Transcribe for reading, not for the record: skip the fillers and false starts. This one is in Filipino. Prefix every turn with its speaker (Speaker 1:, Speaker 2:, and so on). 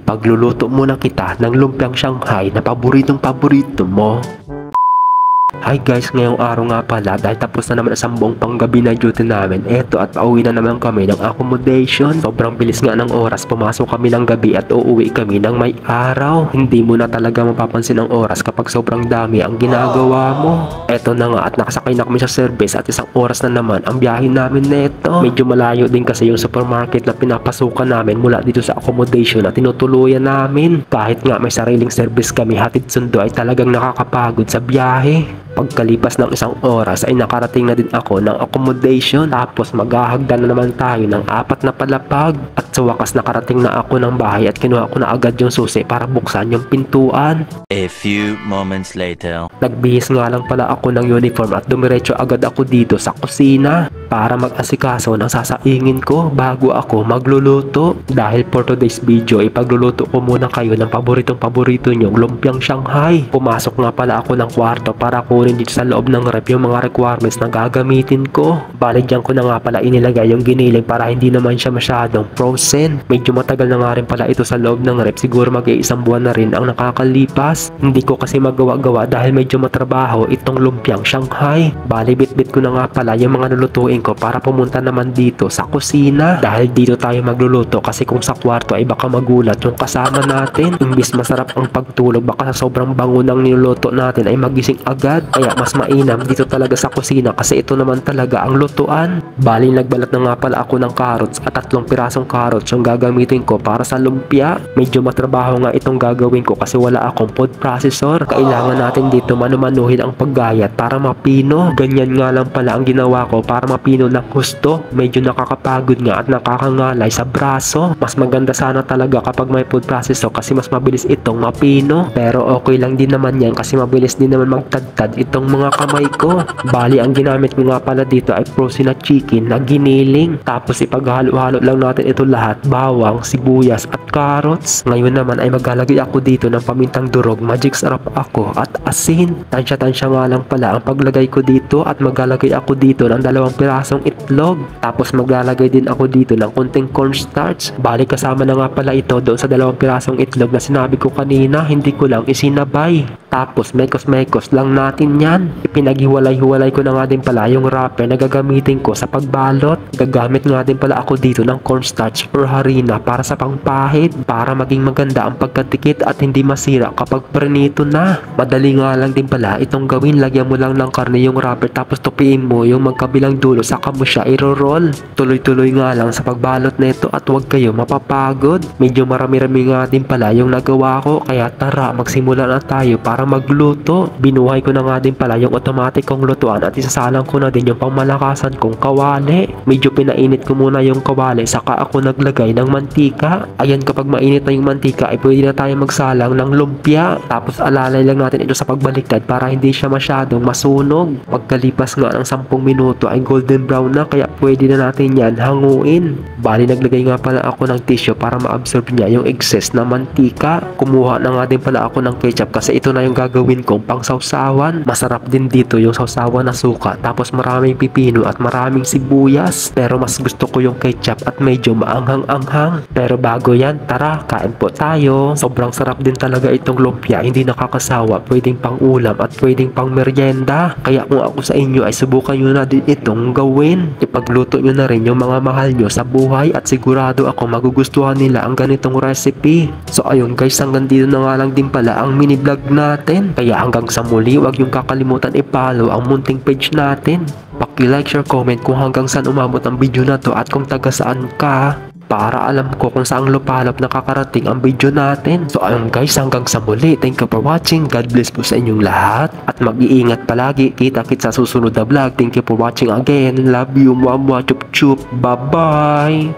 Speaker 1: Ipagluluto muna kita ng lumpiang Shanghai na paboritong-paborito mo. Hi guys, ngayong araw nga pala dahil tapos na naman ang buong panggabi na duty namin. Eto at pauwi na naman kami ng accommodation. Sobrang bilis nga ng oras, pumasok kami ng gabi at uuwi kami ng may araw. Hindi mo na talaga mapapansin ang oras kapag sobrang dami ang ginagawa mo. Eto na nga at nakasakay na kami sa service at isang oras na naman ang biyahe namin neto. Medyo malayo din kasi yung supermarket na pinapasukan namin mula dito sa accommodation na tinutuluyan namin. Kahit nga may sariling service kami hatid sundo ay talagang nakakapagod sa biyahe. Pagkalipas ng isang oras ay nakarating na din ako ng accommodation, tapos maghahagdan na naman tayo ng 4 na palapag at sa wakas nakarating na ako ng bahay at kinuha ko na agad yung susi para buksan yung pintuan.
Speaker 2: A few moments later.
Speaker 1: Nagbihis nga lang pala ako ng uniform at dumiretso agad ako dito sa kusina para mag-asikaso ng sasaingin ko bago ako magluluto. Dahil for today's video ipagluluto ko muna kayo ng paboritong-paborito nyong lumpiang Shanghai. Pumasok nga pala ako ng kwarto para kunin dito sa loob ng rep yung mga requirements na gagamitin ko. Baligyan ko na nga pala inilagay yung giniling para hindi naman siya masyadong frozen. Medyo matagal na nga rin pala ito sa loob ng rep, siguro mag-iisang buwan na rin ang nakakalipas. Hindi ko kasi magawa-gawa dahil medyo matrabaho itong lumpiang Shanghai. Bali bit-bit ko na nga pala yung mga lulutuin ko para pumunta naman dito sa kusina. Dahil dito tayo magluluto kasi kung sa kwarto ay baka magulat yung kasama natin. Imbis masarap ang pagtulog, baka sa sobrang bango ng niluluto natin ay magising agad. Kaya mas mainam dito talaga sa kusina kasi ito naman talaga ang lutuan. Bali nagbalat na nga pala ako ng carrots at 3 pirasong carrots yung gagamitin ko para sa lumpia. Medyo matrabaho nga itong gagawin ko kasi wala akong food processor. Kailangan natin dito manumanuhin ang paggayat para mapino. Ganyan nga lang pala ang ginawa ko para mapino ng gusto. Medyo nakakapagod nga at nakakangalay sa braso. Mas maganda sana talaga kapag may food processor kasi mas mabilis itong mapino. Pero okay lang din naman yan kasi mabilis din naman magtagtad itong mga kamay ko. Bali ang ginamit ko nga pala dito ay frozen na chicken na giniling. Tapos ipaghalo-halo lang natin ito lahat, bawang, sibuyas at carrots. Ngayon naman ay maglalagay ako dito ng pamintang durog, magic sarap ako at asin. Tansya-tansya nga lang pala ang paglagay ko dito at maglalagay ako dito ng 2 pirasong itlog. Tapos maglalagay din ako dito ng konting cornstarch. Bali kasama na nga pala ito doon sa 2 pirasong itlog na sinabi ko kanina, hindi ko lang isinabay. Tapos mekos-mekos lang natin yan. Ipinaghiwalay-hiwalay ko na nga din pala yung wrapper na gagamitin ko sa pagbalot. Gagamit nga din pala ako dito ng cornstarch or harina para sa pangpahid, para maging maganda ang pagkatikit at hindi masira kapag prenito na. Madali nga lang din pala itong gawin. Lagyan mo lang ng karne yung wrapper tapos tupiin mo yung magkabilang dulo saka mo siya i-roll. Tuloy-tuloy nga lang sa pagbalot nito at huwag kayo mapapagod. Medyo marami-rami nga din pala yung nagawa ko kaya tara magsimula na tayo para magluto. Binuhay ko na nga din pala yung automatic kong lutuan at isasalang ko na din yung pangmalakasan kong kawali. Medyo pinainit ko muna yung kawali saka ako naglagay ng mantika. Ayan, kapag mainit na yung mantika ay pwede na tayo magsalang ng lumpia. Tapos alalay lang natin ito sa pagbaliktad para hindi siya masyadong masunog. Pagkalipas nga ng 10 minuto ay golden brown na kaya pwede na natin yan hanguin. Bali naglagay nga pala ako ng tissue para ma-absorb niya yung excess na mantika. Kumuha na nga din pala ako ng ketchup kasi ito na yung gagawin kong pang sausawan. Masarap din dito yung sausawan na suka tapos maraming pipino at maraming sibuyas. Pero mas gusto ko yung ketchup at medyo maanghang-anghang. Pero bago yan, tara kain po tayo. Sobrang sarap din talaga itong lumpia, hindi nakakasawa. Pwedeng pang ulam at pwedeng pang merienda. Kaya kung ako sa inyo ay subukan nyo na din itong gawin. Ipagluto nyo na rin yung mga mahal nyo sa buhay at sigurado ako magugustuhan nila ang ganitong recipe. So ayun guys, hanggang dito na nga lang din pala ang mini vlog natin. Kaya hanggang sa muli, huwag yung kakalimutan i-follow ang munting page natin. Paki-like, share, comment kung hanggang saan umabot ang video na to at kung taga saan ka, para alam ko kung saang lupalop nakakarating ang video natin. So ayun guys, hanggang sa muli. Thank you for watching. God bless po sa inyong lahat at mag-iingat palagi. Kita-kits sa susunod na vlog. Thank you for watching again. Love you. Mwah mwah. Chup chup. Bye bye.